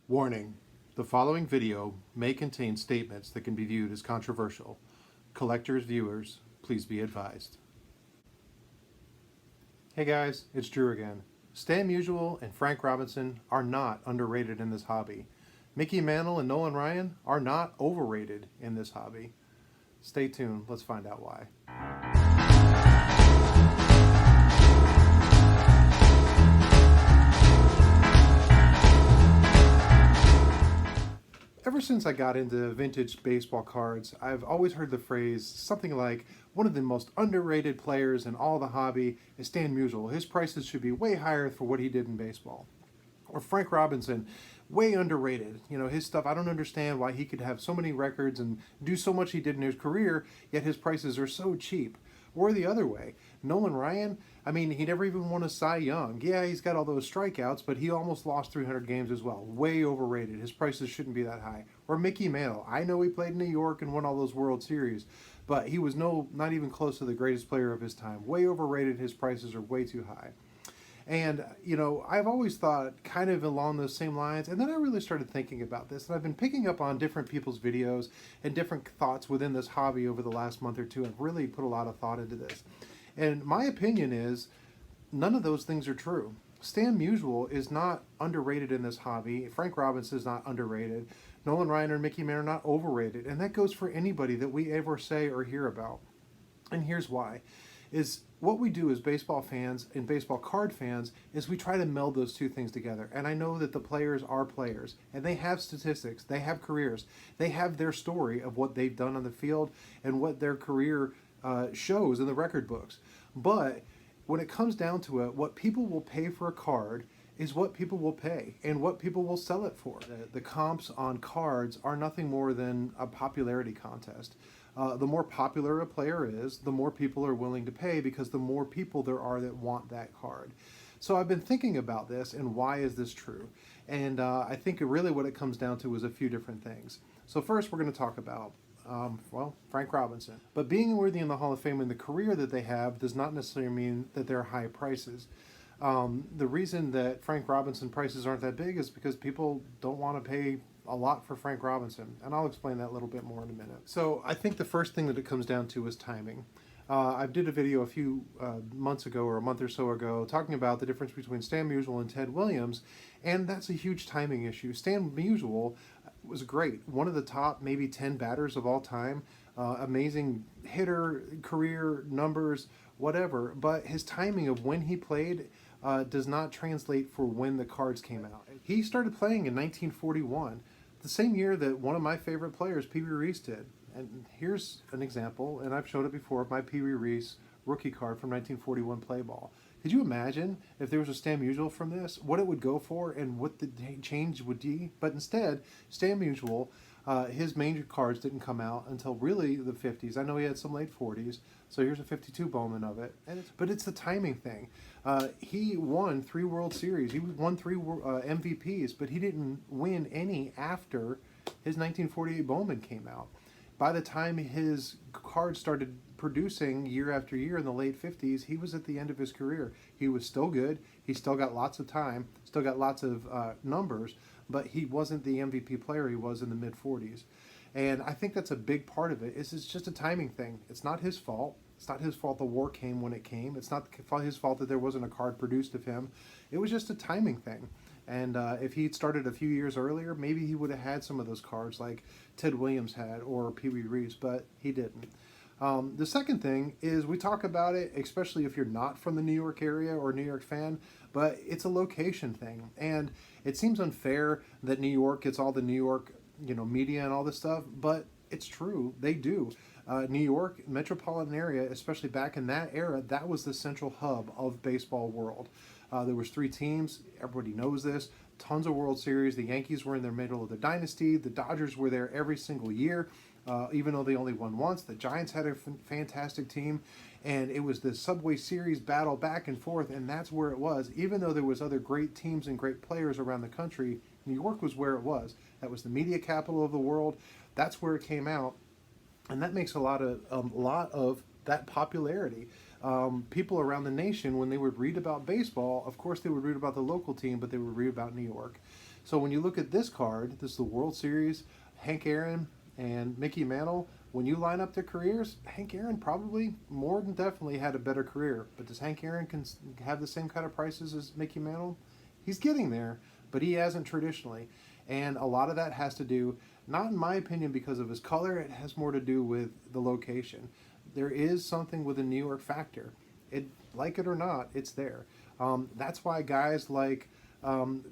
Warning: the following video may contain statements that can be viewed as controversial. Collectors, viewers, please be advised. Hey guys, it's Drew again. Stan Musial and Frank Robinson are not underrated in this hobby. Mickey Mantle and Nolan Ryan are not overrated in this hobby. Stay tuned, let's find out why. Ever since I got into vintage baseball cards, I've always heard the phrase something like, one of the most underrated players in all the hobby is Stan Musial. His prices should be way higher for what he did in baseball. Or Frank Robinson, way underrated. You know, his stuff, I don't understand why he could have so many records and do so much he did in his career, yet his prices are so cheap. Or the other way, Nolan Ryan, I mean, he never even won a Cy Young. Yeah, he's got all those strikeouts, but he almost lost 300 games as well. Way overrated. His prices shouldn't be that high. Or Mickey Mantle. I know he played in New York and won all those World Series, but he was not even close to the greatest player of his time. Way overrated. His prices are way too high. And, you know, I've always thought kind of along those same lines. And then I really started thinking about this. And I've been picking up on different people's videos and different thoughts within this hobby over the last month or two. I've really put a lot of thought into this. And my opinion is none of those things are true. Stan Musial is not underrated in this hobby. Frank Robinson is not underrated. Nolan Ryan or Mickey Mantle are not overrated. And that goes for anybody that we ever say or hear about. And here's why. Is what we do as baseball fans and baseball card fans is we try to meld those two things together. And I know that the players are players and they have statistics, they have careers, they have their story of what they've done on the field and what their career shows in the record books. But when it comes down to it, what people will pay for a card is what people will pay and what people will sell it for. The comps on cards are nothing more than a popularity contest. The more popular a player is, the more people are willing to pay because the more people there are that want that card. So I've been thinking about this and why is this true? And I think really what it comes down to is a few different things. So first we're going to talk about Frank Robinson. But being worthy in the Hall of Fame and the career that they have does not necessarily mean that they're high prices. The reason that Frank Robinson prices aren't that big is because people don't want to pay a lot for Frank Robinson, and I'll explain that a little bit more in a minute. So I think the first thing that it comes down to is timing. I did a video a few months ago or a month or so ago talking about the difference between Stan Musial and Ted Williams, and that's a huge timing issue. Stan Musial was great, one of the top maybe 10 batters of all time, amazing hitter, career, numbers, whatever, but his timing of when he played does not translate for when the cards came out. He started playing in 1941, the same year that one of my favorite players, Pee Wee Reese, did. And here's an example, and I've showed it before, of my Pee Wee Reese rookie card from 1941 play ball. Could you imagine if there was a Stan Musial from this, what it would go for and what the change would be? But instead, Stan Musial, his major cards didn't come out until really the 50s. I know he had some late 40s, so here's a 52 Bowman of it. But it's the timing thing. He won 3 World Series. He won 3 MVPs, but he didn't win any after his 1948 Bowman came out. By the time his cards started producing year after year in the late 50s, he was at the end of his career. He was still good. He still got lots of time, still got lots of numbers, but he wasn't the MVP player he was in the mid-40s. And I think that's a big part of it. It's just a timing thing. It's not his fault. It's not his fault the war came when it came. It's not his fault that there wasn't a card produced of him. It was just a timing thing. And if he'd started a few years earlier, maybe he would have had some of those cards like Ted Williams had or Pee Wee Reese, but he didn't. The second thing is we talk about it, especially if you're not from the New York area or a New York fan, but it's a location thing. And it seems unfair that New York gets all the New York, media and all this stuff, but it's true. They do. New York, metropolitan area, especially back in that era, that was the central hub of baseball world. There was 3 teams. Everybody knows this. Tons of World Series. The Yankees were in the middle of the dynasty. The Dodgers were there every single year, even though they only won once. The Giants had a fantastic team, and it was the Subway Series battle back and forth, and that's where it was. Even though there was other great teams and great players around the country, New York was where it was. That was the media capital of the world. That's where it came out, and that makes a lot of that popularity. People around the nation, when they would read about baseball, of course they would read about the local team, but they would read about New York. So when you look at this card, this is the World Series, Hank Aaron and Mickey Mantle. When you line up their careers, Hank Aaron probably more than definitely had a better career. But does Hank Aaron have the same kind of prices as Mickey Mantle? He's getting there, but he hasn't traditionally. And a lot of that has to do, not in my opinion because of his color, it has more to do with the location. There is something with the New York factor. It, like it or not, it's there. That's why guys like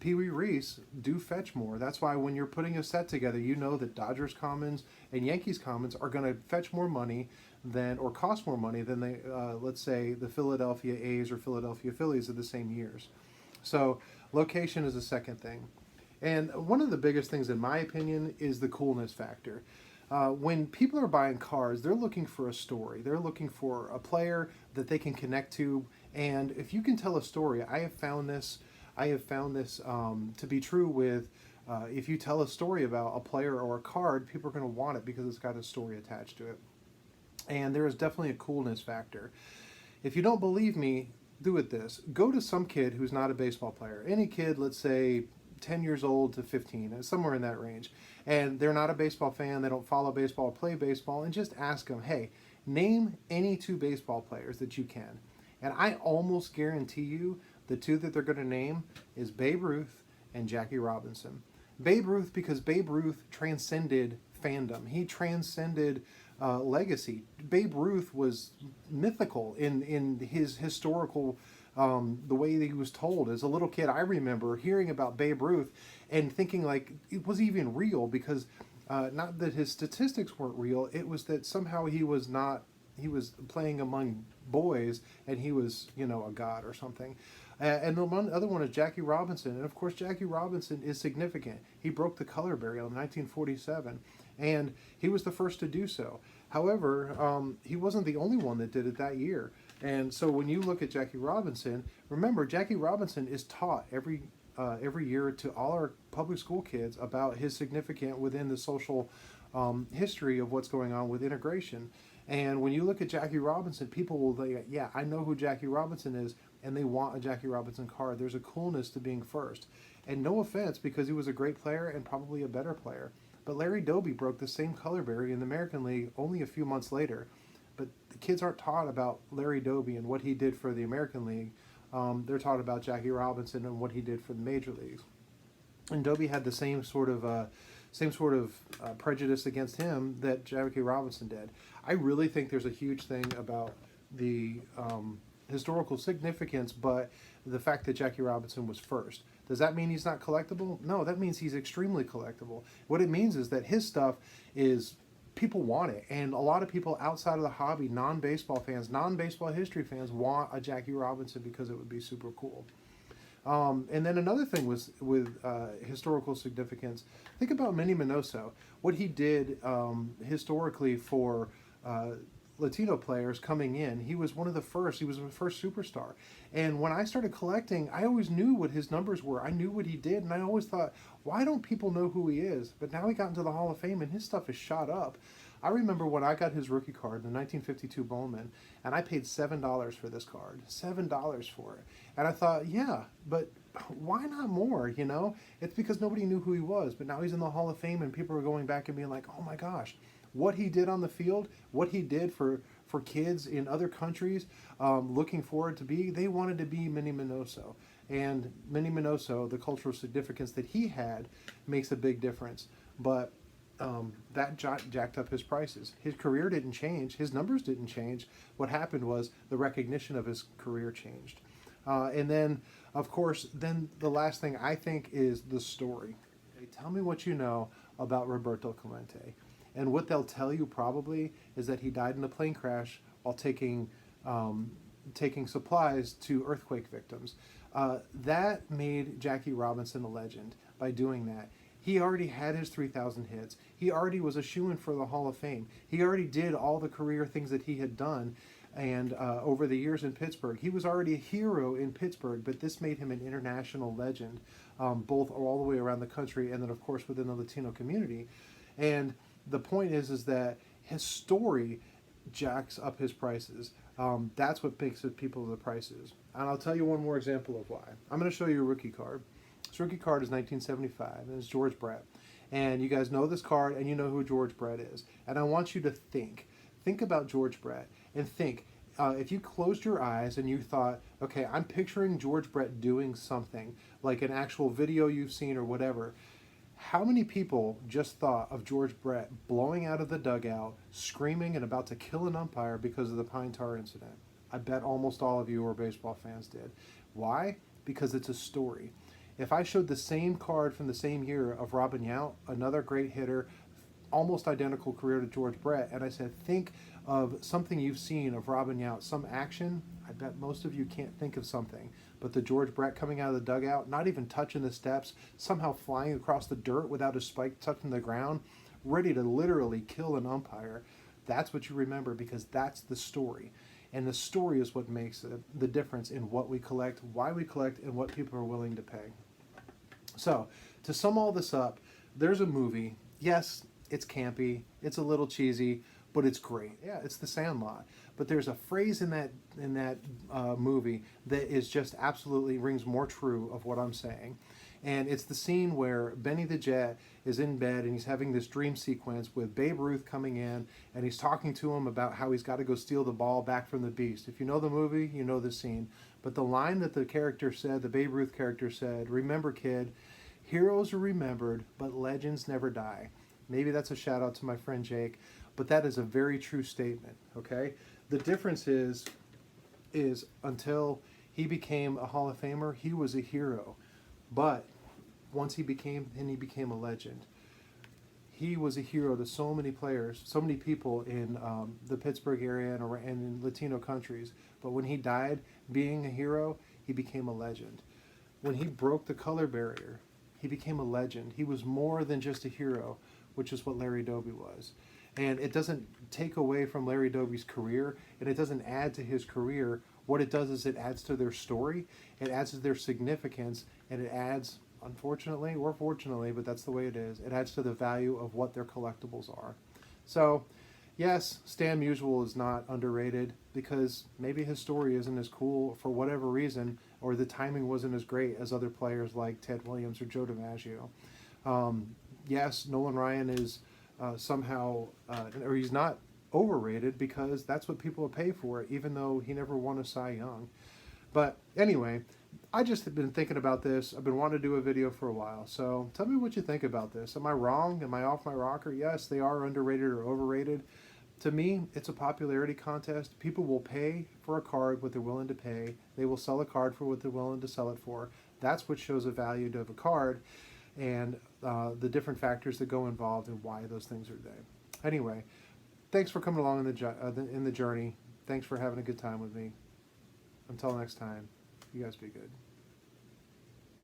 Pee Wee Reese do fetch more. That's why when you're putting a set together, you know that Dodgers Commons and Yankees Commons are going to fetch more money than, or cost more money than they, let's say, the Philadelphia A's or Philadelphia Phillies of the same years. So location is the second thing. And one of the biggest things, in my opinion, is the coolness factor. When people are buying cards, they're looking for a story. They're looking for a player that they can connect to. And if you can tell a story, I have found this to be true with if you tell a story about a player or a card, people are going to want it because it's got a story attached to it. And there is definitely a coolness factor. If you don't believe me, do it this. Go to some kid who's not a baseball player. Any kid, let's say 10 years old to 15, somewhere in that range. And they're not a baseball fan, they don't follow baseball or play baseball, and just ask them, hey, name any two baseball players that you can. And I almost guarantee you the two that they're going to name is Babe Ruth and Jackie Robinson. Babe Ruth, because Babe Ruth transcended fandom. He transcended legacy. Babe Ruth was mythical in his historical, the way that he was told. As a little kid, I remember hearing about Babe Ruth and thinking like it was even real because not that his statistics weren't real, it was that somehow he was playing among boys and he was, a god or something. And the other one is Jackie Robinson. And of course, Jackie Robinson is significant. He broke the color barrier in 1947, and he was the first to do so. However, he wasn't the only one that did it that year. And so when you look at Jackie Robinson, remember, Jackie Robinson is taught every year to all our public school kids about his significance within the social history of what's going on with integration. And when you look at Jackie Robinson, people will say, yeah, I know who Jackie Robinson is, and they want a Jackie Robinson card. There's a coolness to being first. And no offense, because he was a great player and probably a better player. But Larry Doby broke the same color barrier in the American League only a few months later. But the kids aren't taught about Larry Doby and what he did for the American League. They're taught about Jackie Robinson and what he did for the major leagues. And Doby had the same sort of prejudice against him that Jackie Robinson did. I really think there's a huge thing about the historical significance, but the fact that Jackie Robinson was first. Does that mean he's not collectible? No, that means he's extremely collectible. What it means is that his stuff is, people want it. And a lot of people outside of the hobby, non-baseball fans, non-baseball history fans, want a Jackie Robinson because it would be super cool. And then another thing was with historical significance. Think about Minnie Minoso. What he did historically for Latino players coming in. He was one of the first. He was the first superstar. And when I started collecting, I always knew what his numbers were. I knew what he did, and I always thought, why don't people know who he is? But now he got into the Hall of Fame, and his stuff is shot up. I remember when I got his rookie card, the 1952 Bowman, and I paid $7 for this card. $7 for it. And I thought, yeah, but why not more, It's because nobody knew who he was, but now he's in the Hall of Fame, and people are going back and being like, oh my gosh, what he did on the field, what he did for kids in other countries looking forward to be, they wanted to be Minnie Minoso. And Minnie Minoso, the cultural significance that he had makes a big difference. But that jacked up his prices. His career didn't change. His numbers didn't change. What happened was the recognition of his career changed. And then, of course, then the last thing I think is the story. Okay, tell me what you know about Roberto Clemente. And what they'll tell you probably is that he died in a plane crash while taking supplies to earthquake victims. That made Jackie Robinson a legend by doing that. He already had his 3,000 hits. He already was a shoo-in for the Hall of Fame. He already did all the career things that he had done. And over the years in Pittsburgh, he was already a hero in Pittsburgh, but this made him an international legend, both all the way around the country and then, of course, within the Latino community. And the point is that his story jacks up his prices. That's what makes it people the prices. And I'll tell you one more example of why. I'm going to show you a rookie card. This rookie card is 1975, and it's George Brett. And you guys know this card, and you know who George Brett is. And I want you to think about George Brett, and think, if you closed your eyes and you thought, okay, I'm picturing George Brett doing something, like an actual video you've seen or whatever, how many people just thought of George Brett blowing out of the dugout, screaming and about to kill an umpire because of the pine tar incident? I bet almost all of you who are baseball fans did. Why? Because it's a story. If I showed the same card from the same year of Robin Yount, another great hitter, almost identical career to George Brett, and I said, think of something you've seen of Robin Yount, some action, I bet most of you can't think of something. But the George Brett coming out of the dugout, not even touching the steps, somehow flying across the dirt without his spike touching the ground, ready to literally kill an umpire, that's what you remember, because that's the story. And the story is what makes the difference in what we collect, why we collect, and what people are willing to pay. So, to sum all this up, there's a movie. Yes, it's campy, it's a little cheesy, but it's great. Yeah, it's The Sandlot. But there's a phrase in that movie that is just absolutely rings more true of what I'm saying. And it's the scene where Benny the Jet is in bed and he's having this dream sequence with Babe Ruth coming in, and he's talking to him about how he's got to go steal the ball back from the Beast. If you know the movie, you know the scene. But the line that the character said, the Babe Ruth character said, "Remember, kid, heroes are remembered, but legends never die." Maybe that's a shout out to my friend Jake, but that is a very true statement, okay? The difference is until he became a Hall of Famer, he was a hero. But once he became a legend. He was a hero to so many players, so many people in the Pittsburgh area and in Latino countries. But when he died being a hero, he became a legend. When he broke the color barrier, he became a legend. He was more than just a hero, which is what Larry Doby was. And it doesn't take away from Larry Doby's career, and it doesn't add to his career. What it does is it adds to their story, it adds to their significance, and it adds, unfortunately or fortunately, but that's the way it is, it adds to the value of what their collectibles are. So, yes, Stan Musial is not underrated because maybe his story isn't as cool for whatever reason, or the timing wasn't as great as other players like Ted Williams or Joe DiMaggio. Yes, Nolan Ryan is somehow, or he's not overrated because that's what people pay for, even though he never won a Cy Young. But anyway, I just have been thinking about this. I've been wanting to do a video for a while. So tell me what you think about this. Am I wrong? Am I off my rocker? Yes, they are underrated or overrated. To me, it's a popularity contest. People will pay for a card what they're willing to pay. They will sell a card for what they're willing to sell it for. That's what shows a value of a card, and the different factors that go involved and why those things are there. Anyway, thanks for coming along in the journey. Thanks for having a good time with me. Until next time, you guys be good.